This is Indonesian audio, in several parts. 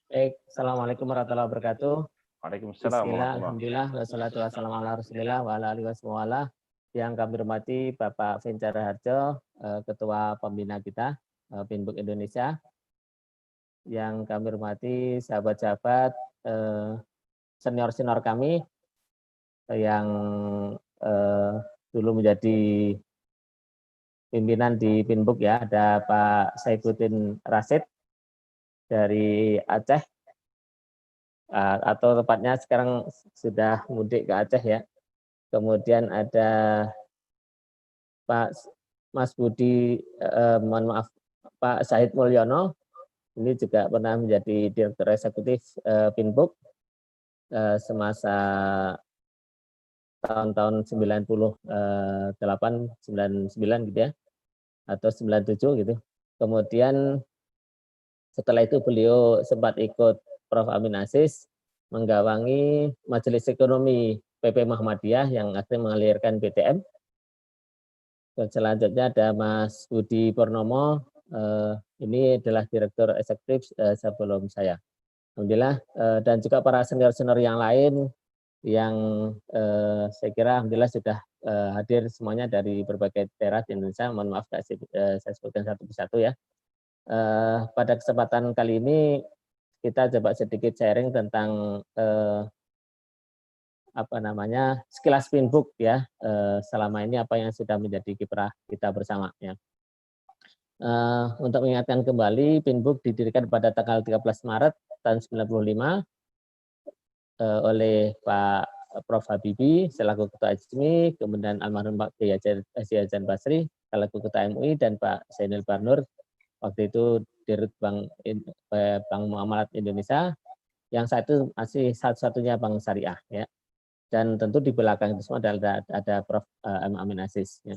Baik, Assalamualaikum warahmatullahi wabarakatuh. Waalaikumsalam Bismillah, warahmatullah. Alhamdulillah, wassalatu wassalamu ala Rasulillah wa ala alihi wasallam. Yang kami hormati Bapak Vincar Harjo, Ketua Pembina kita, Pinbuk Indonesia. Yang kami hormati sahabat-sahabat, senior-senior kami yang eh, dulu menjadi pimpinan di Pinbuk ya. Ada Pak Saifuddin Rasid dari Aceh, atau tepatnya sekarang sudah mudik ke Aceh ya. Kemudian ada Pak Mas Budi, mohon maaf, Pak Syahid Mulyono, ini juga pernah menjadi Direktur Eksekutif Pinbuk semasa tahun-tahun 98, 99 gitu ya, atau 97 gitu. Kemudian setelah itu beliau sempat ikut Prof. Amin Aziz menggawangi Majelis Ekonomi PP Muhammadiyah yang akhirnya mengalirkan BTM. Dan selanjutnya ada Mas Budi Purnomo, ini adalah Direktur Eksekutif sebelum saya. Alhamdulillah, dan juga para senior-senior yang lain yang saya kira alhamdulillah sudah hadir semuanya dari berbagai daerah di Indonesia. Mohon maaf saya sebutkan satu persatu ya. Pada kesempatan kali ini kita coba sedikit sharing tentang sekilas Pinbook ya, selama ini apa yang sudah menjadi kiprah kita bersama ya. Untuk mengingatkan kembali, Pinbook didirikan pada tanggal 13 Maret tahun 95 oleh Pak Prof. Habibie selaku Ketua ISMI, kemudian almarhum Pak Kiai Haji Basri selaku Ketua MUI, dan Pak Zainul Barnur waktu itu Dirut Bank Muamalat Indonesia, yang saat itu masih satu-satunya bank syariah ya. Dan tentu di belakang itu semua ada Prof. Amin Aziz ya.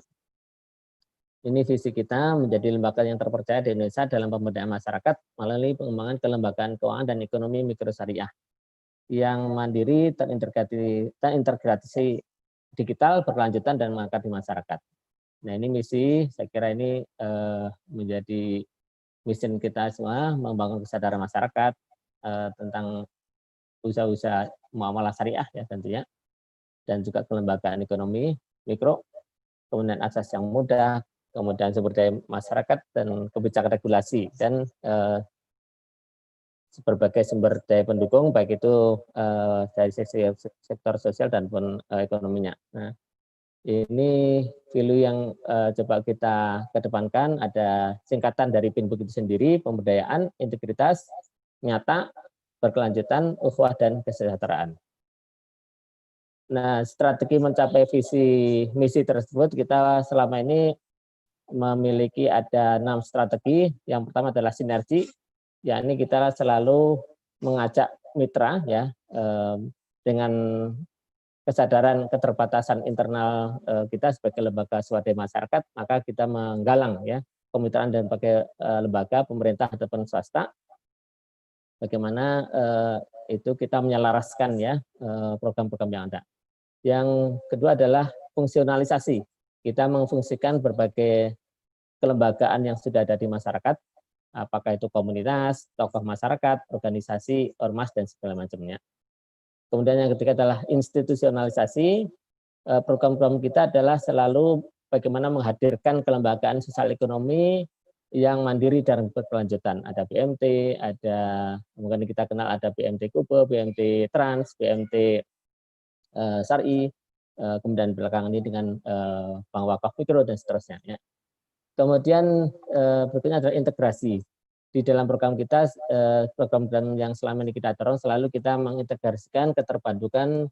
Ini visi kita menjadi lembaga yang terpercaya di Indonesia dalam pemberdayaan masyarakat melalui pengembangan kelembagaan keuangan dan ekonomi mikro syariah yang mandiri, terintegrasi digital, berkelanjutan, dan mengakar di masyarakat. Nah ini misi, saya kira ini menjadi misi kita semua, membangun kesadaran masyarakat tentang usaha-usaha muamalah syariah ya tentunya, dan juga kelembagaan ekonomi mikro, kemudian akses yang mudah, kemudian sumber daya masyarakat, dan kebijakan regulasi, dan berbagai sumber daya pendukung, baik itu dari sisi sektor sosial dan pun ekonominya. Nah, ini value yang coba kita kedepankan, ada singkatan dari Pinbook itu sendiri, pemberdayaan, integritas, nyata, berkelanjutan, ukhuwah, dan kesejahteraan. Nah, strategi mencapai visi misi tersebut kita selama ini memiliki ada 6 strategi. Yang pertama adalah sinergi, yakni kita selalu mengajak mitra ya, dengan kesadaran keterbatasan internal kita sebagai lembaga swadaya masyarakat, maka kita menggalang ya kemitraan dan berbagai lembaga pemerintah ataupun swasta, bagaimana itu kita menyelaraskan ya program-program yang ada. Yang kedua adalah fungsionalisasi. Kita mengfungsikan berbagai kelembagaan yang sudah ada di masyarakat, apakah itu komunitas, tokoh masyarakat, organisasi, ormas, dan segala macamnya. Kemudian yang ketiga adalah institusionalisasi. Program-program kita adalah selalu bagaimana menghadirkan kelembagaan sosial ekonomi yang mandiri dan berkelanjutan. Ada BMT, ada mungkin kita kenal ada BMT Kubo, BMT Trans, BMT Syari, kemudian belakangan ini dengan Bank Wakaf Mikro dan seterusnya. Ya. Kemudian berikutnya adalah integrasi. Di dalam program kita, program yang selama ini kita dorong, selalu kita mengintegrasikan keterpaduan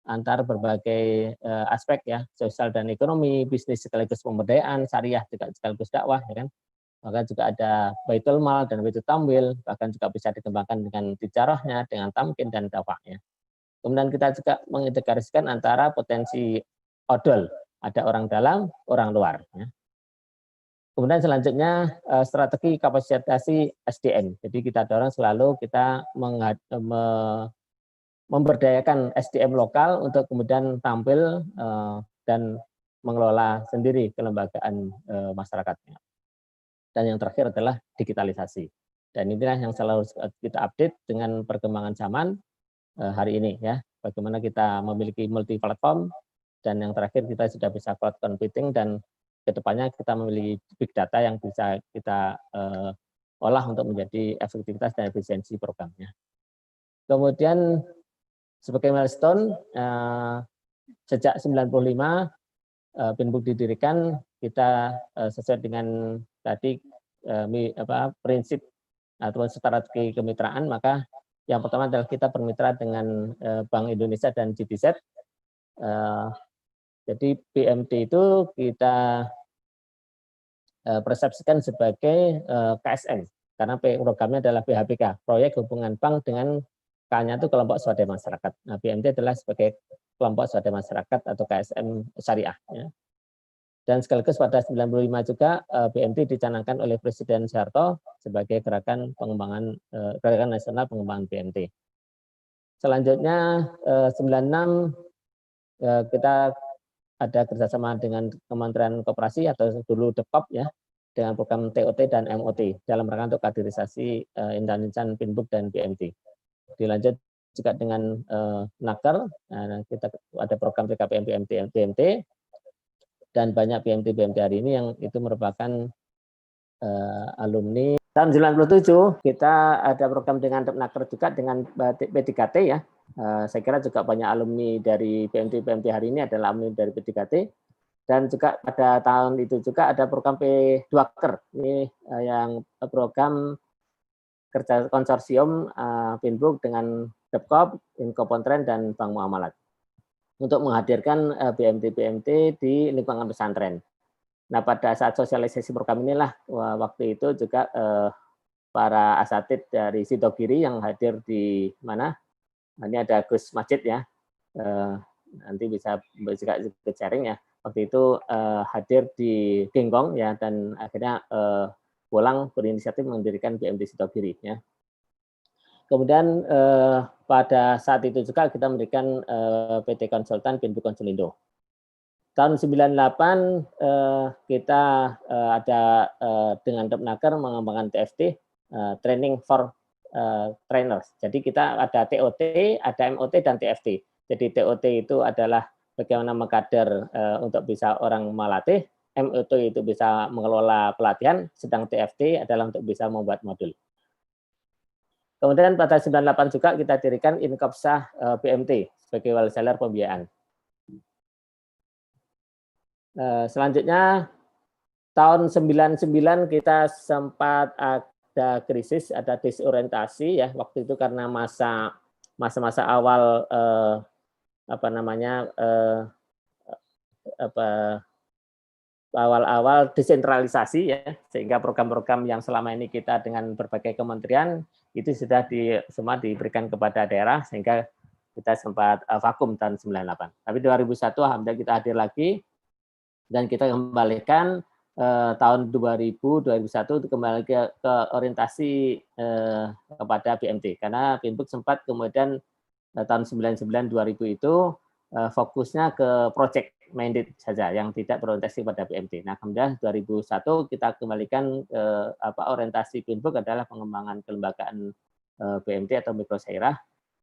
antar berbagai aspek ya, sosial dan ekonomi, bisnis sekaligus pemberdayaan, syariah juga sekaligus dakwah, ya kan. Maka juga ada Baitul Mal dan Baitul Tamwil, bahkan juga bisa dikembangkan dengan tijarahnya, dengan tamkin dan dakwahnya. Kemudian kita juga mengintegrasikan antara potensi odol, ada orang dalam, orang luar. Ya. Kemudian selanjutnya strategi kapasitasi SDM. Jadi kita dorong selalu kita memberdayakan SDM lokal untuk kemudian tampil dan mengelola sendiri kelembagaan masyarakatnya. Dan yang terakhir adalah digitalisasi. Dan inilah yang selalu kita update dengan perkembangan zaman hari ini ya. Bagaimana kita memiliki multi platform, dan yang terakhir kita sudah bisa cloud computing, dan kedepannya kita memiliki big data yang bisa kita olah untuk menjadi efektivitas dan efisiensi programnya. Kemudian sebagai milestone, sejak 95 Pinbook didirikan, kita sesuai dengan tadi prinsip atau strategi kemitraan, maka yang pertama adalah kita bermitra dengan Bank Indonesia dan GTZ. Jadi BMT itu kita persepsikan sebagai KSN, karena programnya adalah PHBK, Proyek Hubungan Bank dengan K-nya itu kelompok swadaya masyarakat. Nah, BMT adalah sebagai kelompok swadaya masyarakat atau KSM syariah. Ya. Dan sekaligus pada 95 juga BMT dicanangkan oleh Presiden Soeharto sebagai gerakan nasional pengembangan BMT. Selanjutnya 96 kita ada kerjasama dengan Kementerian Koperasi atau dulu DEPOP ya, dengan program TOT dan MOT dalam rangka untuk kaderisasi Indonesia Pinbook dan BMT. Dilanjut juga dengan Naker, kita ada program PKPM BMT, dan banyak BMT hari ini yang itu merupakan alumni. Tahun 97 kita ada program dengan Naker juga dengan P3T ya. Saya kira juga banyak alumni dari BMT hari ini adalah alumni dari P3T. Dan juga pada tahun itu juga ada program P2Ker, ini yang program kerja konsorsium Pinbook dengan Depkop, Inkopontren, dan Bank Muamalat untuk menghadirkan BMT di lingkungan pesantren. Nah, pada saat sosialisasi program inilah waktu itu juga para asatid dari Sidogiri yang hadir di mana? Ini ada Gus Majid ya, nanti bisa ikut sharing ya. Waktu itu hadir di Genggong ya, dan akhirnya pulang berinisiatif mendirikan BMT Sidogiri ya. Kemudian pada saat itu juga kita memberikan PT Konsultan Pinbook Konselindo. Tahun 98 kita ada dengan Depnaker mengembangkan TFT, Training for Trainers. Jadi kita ada TOT, ada MOT, dan TFT. Jadi TOT itu adalah bagaimana mengkader untuk bisa orang melatih, MOT itu bisa mengelola pelatihan, sedang TFT adalah untuk bisa membuat modul. Kemudian pada 98 juga kita dirikan Inkopsah BMT sebagai wholesaler pembiayaan. Selanjutnya tahun 99 kita sempat ada krisis, ada disorientasi ya, waktu itu karena masa-masa awal awal-awal desentralisasi ya, sehingga program-program yang selama ini kita dengan berbagai kementerian itu sudah semua diberikan kepada daerah, sehingga kita sempat vakum tahun 98. Tapi 2001 alhamdulillah kita hadir lagi dan kita kembalikan tahun 2001 kembali ke orientasi kepada BMT, karena Pinbook sempat kemudian tahun 99 2000 itu fokusnya ke project minded saja yang tidak berorientasi pada BMT. Nah, kemudian 2001 kita kembalikan orientasi Pinbook adalah pengembangan kelembagaan BMT atau mikrosyairah,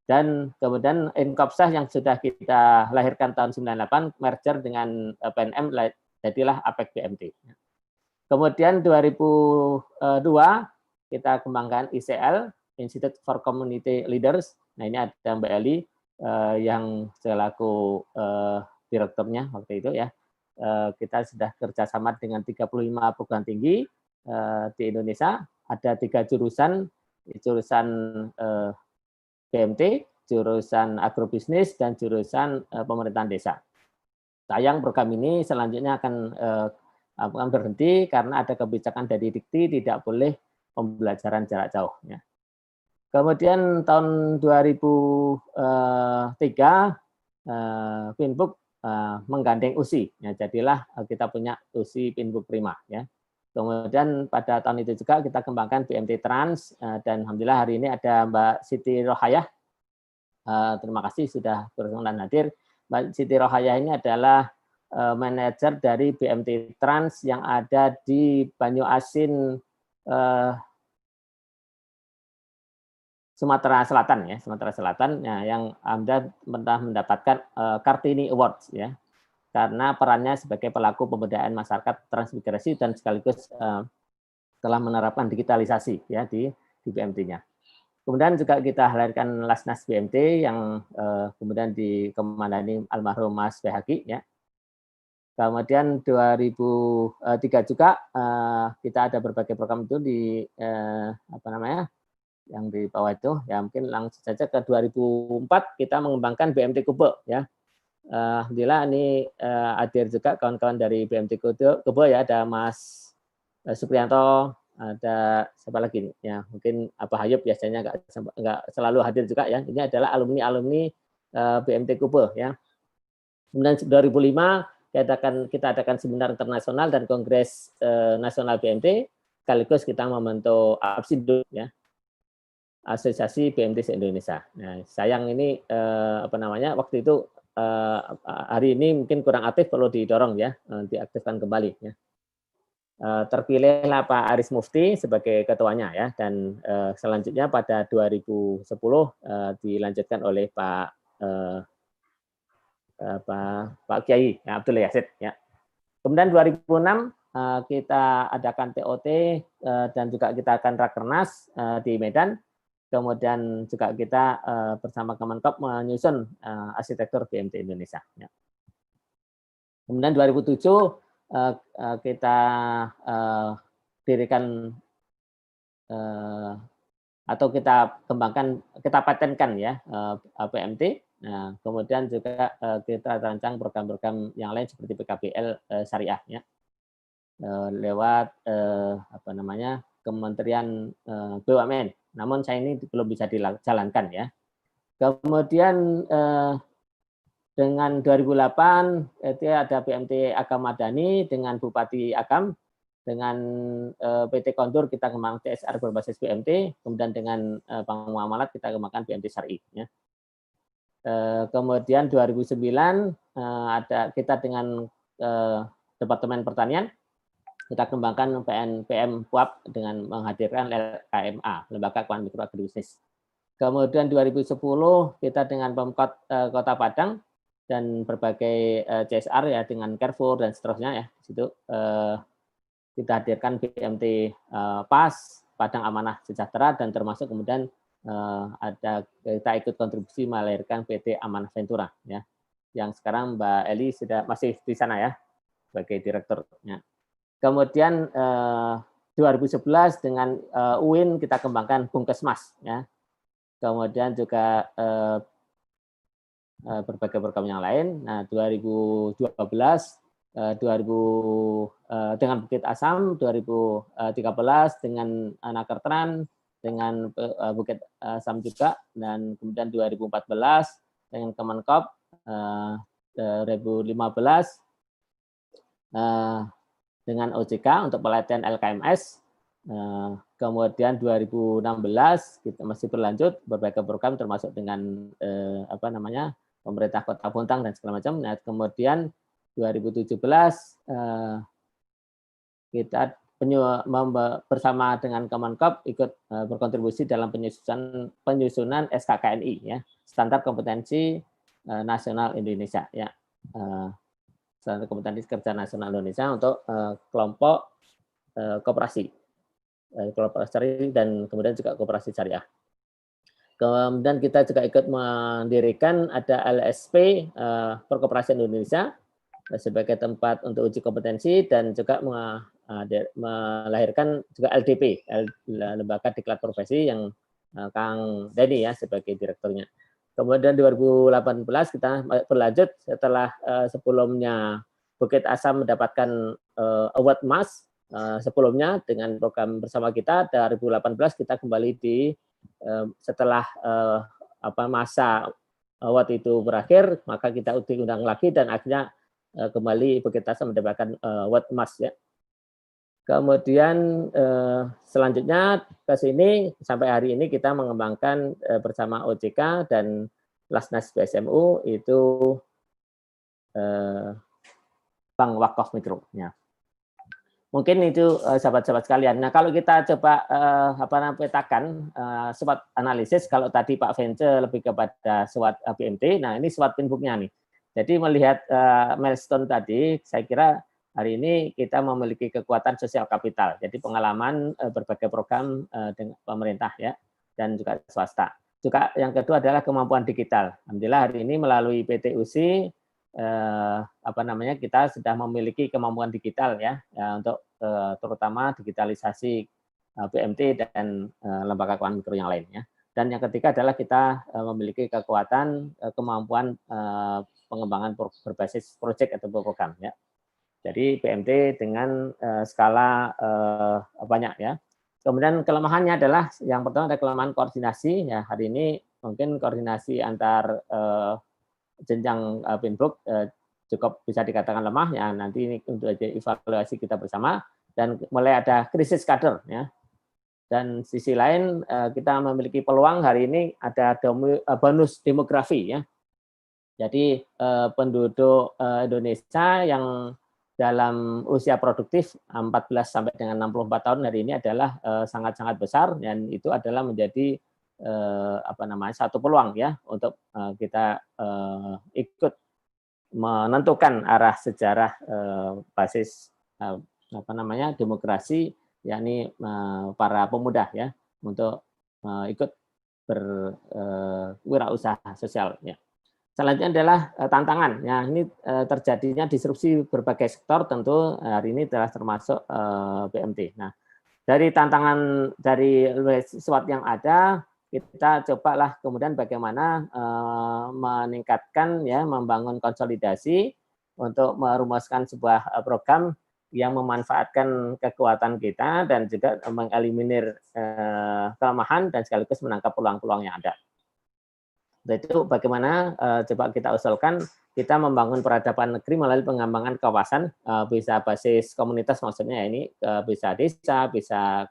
dan kemudian Inkopsah yang sudah kita lahirkan tahun 98 merger dengan PNM jadilah APEC BMT. Kemudian 2002 kita kembangkan ICL, Institute for Community Leaders. Nah, ini ada Mbak Eli yang selaku direkturnya waktu itu ya. Kita sudah kerjasama dengan 35 perguruan tinggi di Indonesia. Ada 3 jurusan BMT, jurusan agrobisnis, dan jurusan pemerintahan desa. Sayang program ini selanjutnya akan berhenti karena ada kebijakan dari Dikti tidak boleh pembelajaran jarak jauh. Ya. Kemudian tahun 2003 Pinbook menggandeng USI, ya, jadilah kita punya USI Pinbook Prima. Ya. Kemudian pada tahun itu juga kita kembangkan BMT Trans, dan alhamdulillah hari ini ada Mbak Siti Rohayah. Terima kasih sudah berkenan hadir. Mbak Siti Rohayah ini adalah manajer dari BMT Trans yang ada di Banyu Asin Sumatera Selatan ya, Sumatera Selatan ya, yang Anda pernah mendapatkan Kartini Awards ya, karena perannya sebagai pelaku pemberdayaan masyarakat transmigrasi dan sekaligus telah menerapkan digitalisasi ya di BMT-nya. Kemudian juga kita hadirkan Lasnas BMT yang kemudian dikomandani almarhum Mas Behaki ya. Kemudian 2003 juga kita ada berbagai program itu di apa namanya, yang di bawah itu ya, mungkin langsung saja ke 2004 kita mengembangkan BMT Kube ya. Alhamdulillah ini hadir juga kawan-kawan dari BMT Kube ya, ada Mas Supriyanto, ada siapa lagi nih ya, mungkin Pak Hayub biasanya nggak selalu hadir juga ya. Ini adalah alumni BMT Kube ya. Kemudian 2005 kita adakan seminar internasional dan kongres nasional BMT, sekaligus kita membentuk APSIDO ya, Asosiasi BMT se-Indonesia. Nah, sayang ini apa namanya, waktu itu hari ini mungkin kurang aktif, perlu didorong ya, diaktifkan kembali ya. Terpilihlah Pak Aris Mufti sebagai ketuanya ya, dan selanjutnya pada 2010 dilanjutkan oleh Pak Kiai ya, Abdul Yazid ya. Kemudian 2006 kita adakan TOT dan juga kita akan rakernas di Medan. Kemudian juga kita bersama Kemenkop menyusun arsitektur BMT Indonesia. Ya. Kemudian 2007 kita dirikan atau kita kembangkan, kita patenkan ya BMT. Nah, kemudian juga kita rancang program-program yang lain seperti PKBL Syariah ya, lewat apa namanya, Kementerian BUMN. Namun saya ini belum bisa dijalankan ya. Kemudian dengan 2008 itu ada BMT Agam Madani dengan Bupati Agam, dengan PT Kontur kita kembangkan CSR berbasis BMT, kemudian dengan Bank Muamalat kita kembangkan BMT Syari ya. Kemudian 2009 ada kita dengan Departemen Pertanian, kita kembangkan PM PUAP dengan menghadirkan LKMA, Lembaga Keuangan Mikro Agribisnis. Kemudian 2010 kita dengan Pemkot Kota Padang dan berbagai CSR ya, dengan Carrefour dan seterusnya ya. Di situ kita hadirkan BMT PAS, Padang Amanah Sejahtera, dan termasuk kemudian ada kita ikut kontribusi melahirkan PT Amanah Ventura ya, yang sekarang Mbak Eli masih di sana ya sebagai direkturnya. Kemudian 2011 dengan UIN kita kembangkan Bungkesmas ya. Kemudian juga berbagai program yang lain. Nah, 2012 dengan Bukit Asam, 2013 dengan Nakertran, dengan Bukit Asam juga, dan kemudian 2014 dengan Kemenkop, 2015 dengan OJK untuk pelatihan LKMS, kemudian 2016 kita masih berlanjut berbagai program termasuk dengan apa namanya, pemerintah Kota Bontang dan segala macam. Nah, kemudian 2017 kita bersama dengan Kemenkop ikut berkontribusi dalam penyusunan SKKNI ya, Standar Kompetensi Nasional Indonesia ya, Standar Kompetensi Kerja Nasional Indonesia untuk kelompok koperasi dan kemudian juga koperasi syariah. Kemudian kita juga ikut mendirikan ada LSP Perkoperasian Indonesia sebagai tempat untuk uji kompetensi, dan juga melahirkan juga LDP, Lembaga Diklat Profesi, yang Kang Denny ya sebagai direkturnya. Kemudian 2018 kita berlanjut setelah sebelumnya Bukit Asam mendapatkan award emas sebelumnya dengan program bersama kita. 2018 kita kembali setelah masa award itu berakhir, maka kita diundang lagi dan akhirnya kembali Bukit Asam mendapatkan award emas ya. Kemudian selanjutnya ke sini sampai hari ini kita mengembangkan bersama OJK dan Lasnas BSMU itu Bank Wakaf Mikro. Ya. Mungkin itu sahabat-sahabat sekalian. Nah, kalau kita coba petakan SWOT analisis, kalau tadi Pak Vence lebih kepada SWOT BMT, nah ini SWOT Pinbooknya nih. Jadi melihat milestone tadi, saya kira hari ini kita memiliki kekuatan sosial kapital. Jadi pengalaman berbagai program dengan pemerintah ya dan juga swasta. Juga yang kedua adalah kemampuan digital. Alhamdulillah hari ini melalui PTUC kita sudah memiliki kemampuan digital ya untuk terutama digitalisasi BMT dan lembaga keuangan mikro yang lainnya. Dan yang ketiga adalah kita memiliki kekuatan kemampuan pengembangan berbasis proyek atau program ya. Jadi BMT dengan skala banyak ya. Kemudian kelemahannya adalah yang pertama ada kelemahan koordinasi ya. Hari ini mungkin koordinasi antar jenjang Pinbook cukup bisa dikatakan lemah ya, nanti ini untuk evaluasi kita bersama, dan mulai ada krisis kader ya. Dan sisi lain kita memiliki peluang hari ini ada bonus demografi ya. Jadi penduduk Indonesia yang dalam usia produktif 14 sampai dengan 64 tahun hari ini adalah sangat-sangat besar, dan itu adalah menjadi satu peluang ya untuk kita ikut menentukan arah sejarah basis demokrasi, yakni para pemuda ya untuk ikut berwirausaha sosial ya. Selanjutnya adalah tantangan. Ya, ini terjadinya disrupsi berbagai sektor, tentu hari ini telah termasuk BMT. Nah, dari tantangan dari SWOT yang ada, kita cobalah kemudian bagaimana meningkatkan ya, membangun konsolidasi untuk merumuskan sebuah program yang memanfaatkan kekuatan kita dan juga mengeliminir kelemahan dan sekaligus menangkap peluang-peluang yang ada. Itu bagaimana coba kita usulkan kita membangun peradaban negeri melalui pengembangan kawasan, bisa basis komunitas maksudnya ini, bisa desa, bisa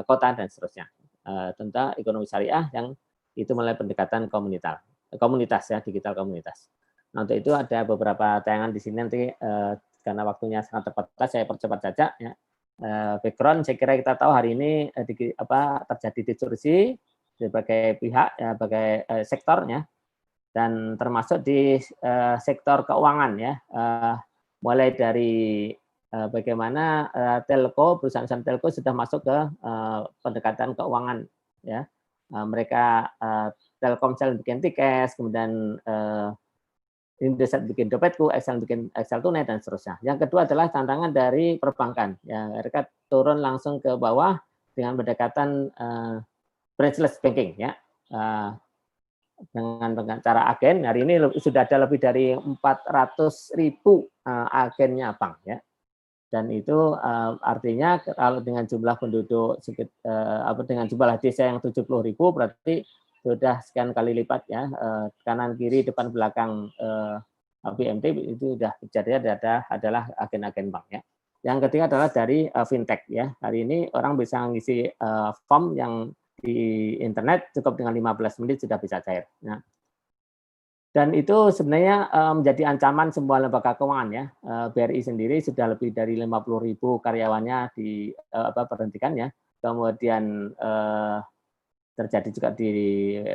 kota dan seterusnya. Tentang ekonomi syariah yang itu melalui pendekatan komunitas ya, digital komunitas. Nah, untuk itu ada beberapa tayangan di sini nanti karena waktunya sangat terbatas saya percepat saja ya. Background saya kira kita tahu hari ini terjadi distorsi berbagai pihak ya, berbagai sektornya, dan termasuk di sektor keuangan ya, mulai dari bagaimana perusahaan telco sudah masuk ke pendekatan keuangan ya. Mereka Telkomsel bikin tiket, kemudian Indosat bikin dompetku, Excel bikin Excel tunai dan seterusnya. Yang kedua adalah tantangan dari perbankan ya, mereka turun langsung ke bawah dengan pendekatan branchless banking ya. Dengan cara agen, hari ini sudah ada lebih dari 400.000 agennya bank ya. Dan itu artinya kalau dengan jumlah penduduk dengan jumlah desa yang 70.000 berarti sudah sekian kali lipat ya, kanan kiri depan belakang BMT itu sudah jadi adalah agen-agen bank ya. Yang ketiga adalah dari fintech ya. Hari ini orang bisa mengisi form yang di internet cukup dengan 15 menit sudah bisa cair. Nah, dan itu sebenarnya menjadi ancaman semua lembaga keuangan ya. BRI sendiri sudah lebih dari 50.000 karyawannya diberhentikan ya. Kemudian terjadi juga di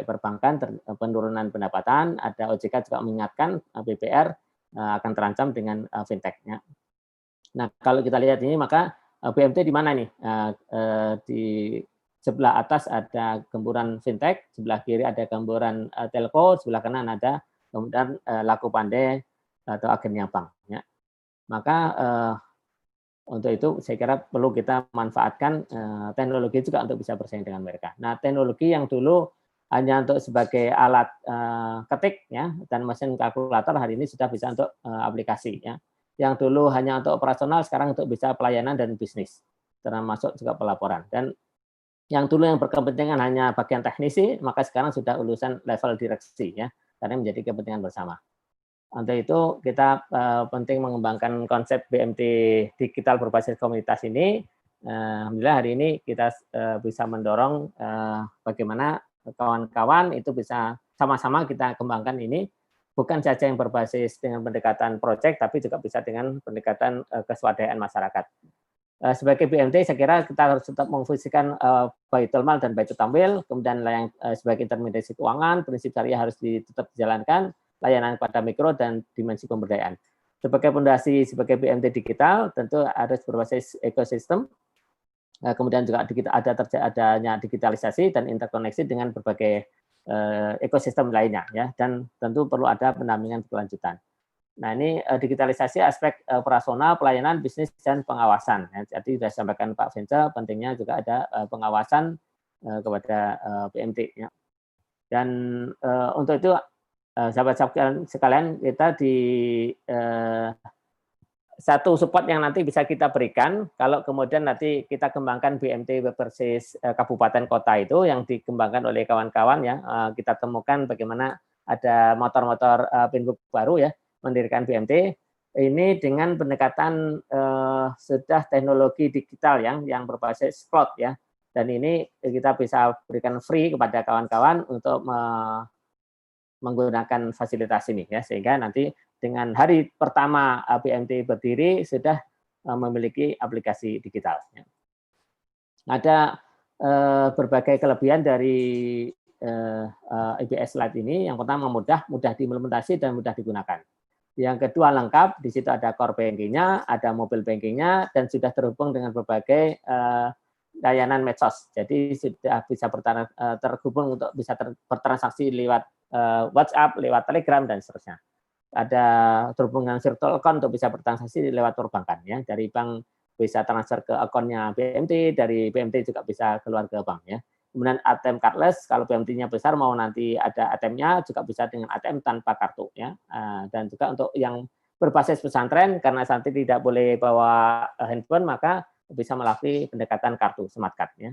perbankan penurunan pendapatan. Ada OJK juga mengingatkan BPR akan terancam dengan fintech-nya. Nah, kalau kita lihat ini maka BMT di mana nih? Di sebelah atas ada gemburan fintech, sebelah kiri ada gemburan telco, sebelah kanan ada kemudian laku pandai atau agennya bank. Ya. Maka untuk itu saya kira perlu kita manfaatkan teknologi juga untuk bisa bersaing dengan mereka. Nah, teknologi yang dulu hanya untuk sebagai alat ketik ya dan mesin kalkulator hari ini sudah bisa untuk aplikasi ya. Yang dulu hanya untuk operasional sekarang untuk bisa pelayanan dan bisnis, termasuk juga pelaporan. Dan yang dulu yang berkepentingan hanya bagian teknisi, maka sekarang sudah urusan level direksi ya, karena menjadi kepentingan bersama. Untuk itu kita penting mengembangkan konsep BMT digital berbasis komunitas ini. Alhamdulillah hari ini kita bisa mendorong bagaimana kawan-kawan itu bisa sama-sama kita kembangkan ini, bukan saja yang berbasis dengan pendekatan proyek, tapi juga bisa dengan pendekatan keswadayaan masyarakat. sebagai BMT saya kira kita harus tetap memfungsikan Baitul Mal dan Baitul Tamwil, kemudian sebagai intermediasi keuangan, prinsip syariah harus tetap dijalankan, layanan kepada mikro dan dimensi pemberdayaan. Sebagai fondasi sebagai BMT digital tentu harus berbasis ekosistem, kemudian juga adanya digitalisasi dan interkoneksi dengan berbagai ekosistem lainnya, ya, dan tentu perlu ada pendampingan berkelanjutan. Nah, ini digitalisasi aspek operasional, pelayanan, bisnis, dan pengawasan. Jadi sudah disampaikan Pak Vince, pentingnya juga ada pengawasan kepada BMT. Ya. Dan untuk itu, sahabat-sahabat sekalian, kita di satu support yang nanti bisa kita berikan, kalau kemudian nanti kita kembangkan BMT berbasis kabupaten kota itu yang dikembangkan oleh kawan-kawan, ya, kita temukan bagaimana ada motor-motor pinbook baru, ya, mendirikan BMT ini dengan pendekatan sudah teknologi digital yang berbasis cloud, ya, dan ini kita bisa berikan free kepada kawan-kawan untuk menggunakan fasilitas ini, ya, sehingga nanti dengan hari pertama BMT berdiri sudah memiliki aplikasi digital. Ya. Ada berbagai kelebihan dari IBS Lite ini. Yang pertama mudah diimplementasi dan mudah digunakan. Yang kedua lengkap, di situ ada core banking-nya, ada mobile banking-nya, dan sudah terhubung dengan berbagai layanan medsos. Jadi sudah bisa terhubung untuk bisa bertransaksi lewat WhatsApp, lewat Telegram, dan seterusnya. Ada terhubung dengan virtual account untuk bisa bertransaksi lewat perbankan. Ya. Dari bank bisa transfer ke akunnya BMT, dari BMT juga bisa keluar ke bank. Ya. Kemudian ATM cardless, kalau BMT-nya besar mau nanti ada ATM-nya juga bisa dengan ATM tanpa kartu, ya. Dan juga untuk yang berbasis pesantren karena santri tidak boleh bawa handphone maka bisa melalui pendekatan kartu smart card, ya.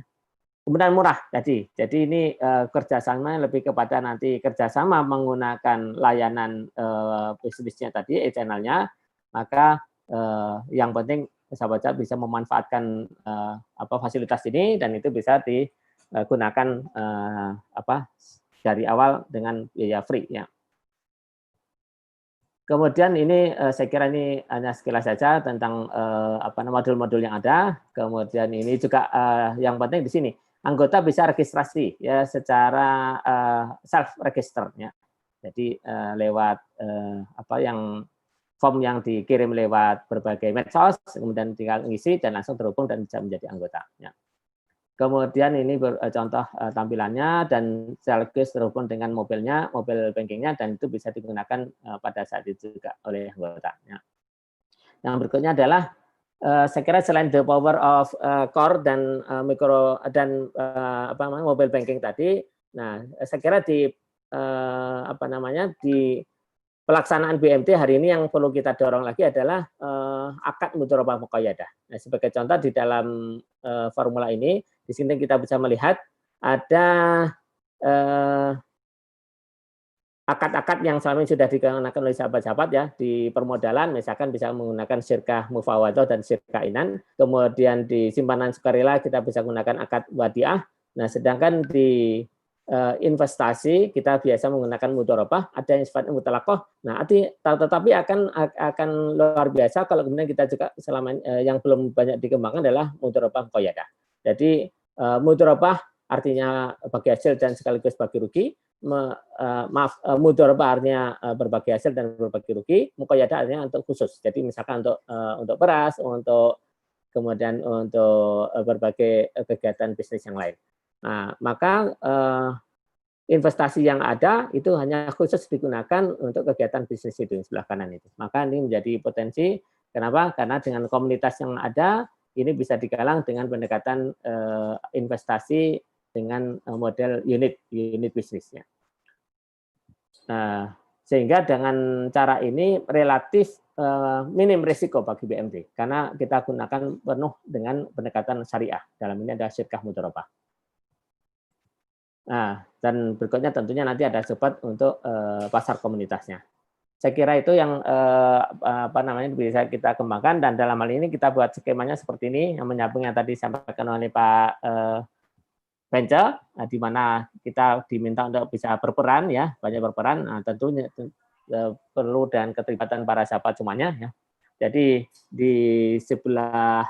Kemudian murah jadi ini kerjasama lebih kepada nanti kerjasama menggunakan layanan bisnisnya tadi e-channel-nya, maka yang penting sahabat bisa memanfaatkan fasilitas ini dan itu bisa digunakan dari awal dengan biaya free, ya. Kemudian ini saya kira ini hanya sekilas saja tentang modul-modul yang ada. Kemudian ini juga yang penting di sini anggota bisa registrasi, ya, secara self register, ya. Jadi lewat form yang dikirim lewat berbagai medsos, kemudian tinggal ngisi dan langsung terhubung dan bisa menjadi anggota, ya. Kemudian ini contoh tampilannya dan sekaligus terhubung dengan mobile bankingnya dan itu bisa digunakan pada saat itu juga oleh anggota. Yang berikutnya adalah saya kira selain the power of core dan mikro dan mobile banking tadi, nah saya kira di di pelaksanaan BMT hari ini yang perlu kita dorong lagi adalah akad mudharabah muqayyadah. Nah, sebagai contoh di dalam formula ini, di sini kita bisa melihat ada akad-akad yang selama ini sudah digunakan oleh sahabat-sahabat, ya, di permodalan, misalkan bisa menggunakan syirkah mufawadah dan syirkah inan. Kemudian di simpanan sukarela kita bisa menggunakan akad wadiah. Nah, sedangkan di investasi kita biasa menggunakan mudharabah, ada yang sifatnya mutlaqah. Nah, tetapi akan luar biasa kalau kemudian kita juga selama yang belum banyak dikembangkan adalah mudharabah muqayyadah. Jadi mudharabah artinya bagi hasil dan sekaligus bagi rugi. Mudharabah artinya berbagi hasil dan berbagi rugi. Muqayyadah artinya untuk khusus. Jadi misalkan untuk beras, kemudian untuk berbagai kegiatan bisnis yang lain. Nah, maka investasi yang ada itu hanya khusus digunakan untuk kegiatan bisnis itu sebelah kanan itu. Maka ini menjadi potensi. Kenapa? Karena dengan komunitas yang ada ini bisa digalang dengan pendekatan investasi dengan model unit bisnisnya. Nah, sehingga dengan cara ini relatif minim risiko bagi BMT karena kita gunakan penuh dengan pendekatan syariah. Dalam ini ada syirkah mudharabah. Nah, dan berikutnya tentunya nanti ada support untuk pasar komunitasnya. Saya kira itu yang bisa kita kembangkan dan dalam hal ini kita buat skemanya seperti ini yang menyambung yang tadi disampaikan oleh Pak Vince, di mana kita diminta untuk bisa berperan, ya, banyak berperan. Nah, tentunya perlu dan keterlibatan para sahabat semuanya, ya. Jadi di sebelah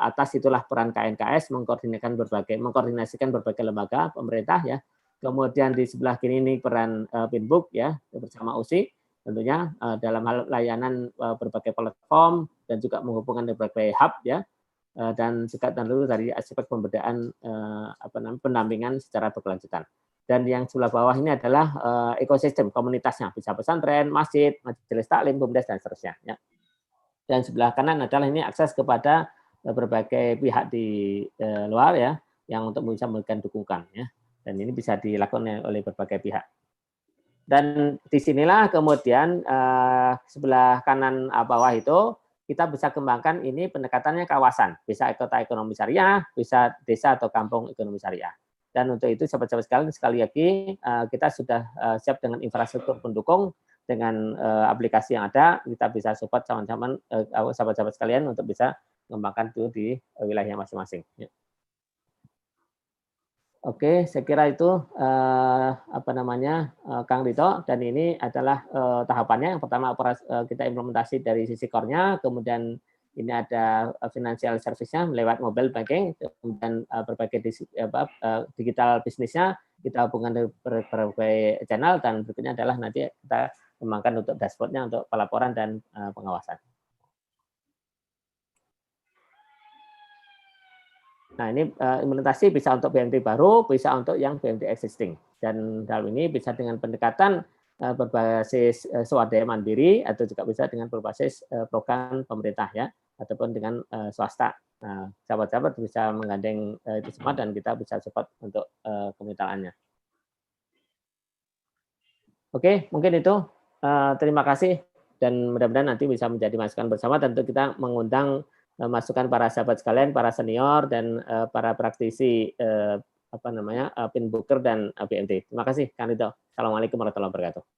atas itulah peran KNKS mengkoordinasikan berbagai lembaga pemerintah ya. Kemudian di sebelah kiri ini peran Pinbook ya bersama USI tentunya dalam hal layanan berbagai platform dan juga menghubungkan berbagai hub ya. Dan juga tentu dari aspek pemberdayaan pendampingan secara berkelanjutan. Dan yang sebelah bawah ini adalah ekosistem komunitasnya, bisa pesantren, masjid, majelis taklim, BUMDes dan seterusnya ya. Dan sebelah kanan adalah ini akses kepada berbagai pihak di luar ya yang untuk bisa memberikan dukungan ya. Dan ini bisa dilakukan oleh berbagai pihak. Dan disinilah kemudian sebelah kanan bawah itu kita bisa kembangkan ini pendekatannya kawasan, bisa kota ekonomi syariah, bisa desa atau kampung ekonomi syariah. Dan untuk itu sahabat-sahabat sekalian, sekali lagi kita sudah siap dengan infrastruktur pendukung, dengan aplikasi yang ada, kita bisa support sama-sama sahabat-sahabat sekalian untuk bisa mengembangkan itu di wilayah masing-masing. Oke, saya kira itu Kang Rito, dan ini adalah tahapannya. Yang pertama kita implementasi dari sisi core-nya, kemudian ini ada financial service-nya lewat mobile banking, kemudian berbagai digital bisnisnya kita hubungkan dengan berbagai channel, dan berikutnya adalah nanti kita kembangkan untuk dashboard-nya untuk pelaporan dan pengawasan. Nah, ini implementasi bisa untuk BMT baru, bisa untuk yang BMT existing. Dan dalam ini bisa dengan pendekatan berbasis swadaya mandiri, atau juga bisa dengan berbasis program pemerintah ya, ataupun dengan swasta. Nah, sahabat-sahabat bisa menggandeng itu semua dan kita bisa support untuk kemitraannya. Oke, mungkin itu. Terima kasih dan mudah-mudahan nanti bisa menjadi masukan bersama. Tentu kita mengundang masukan para sahabat sekalian, para senior dan para praktisi Pinbooker dan BMT. Terima kasih, Kang Rito. Assalamualaikum warahmatullahi wabarakatuh.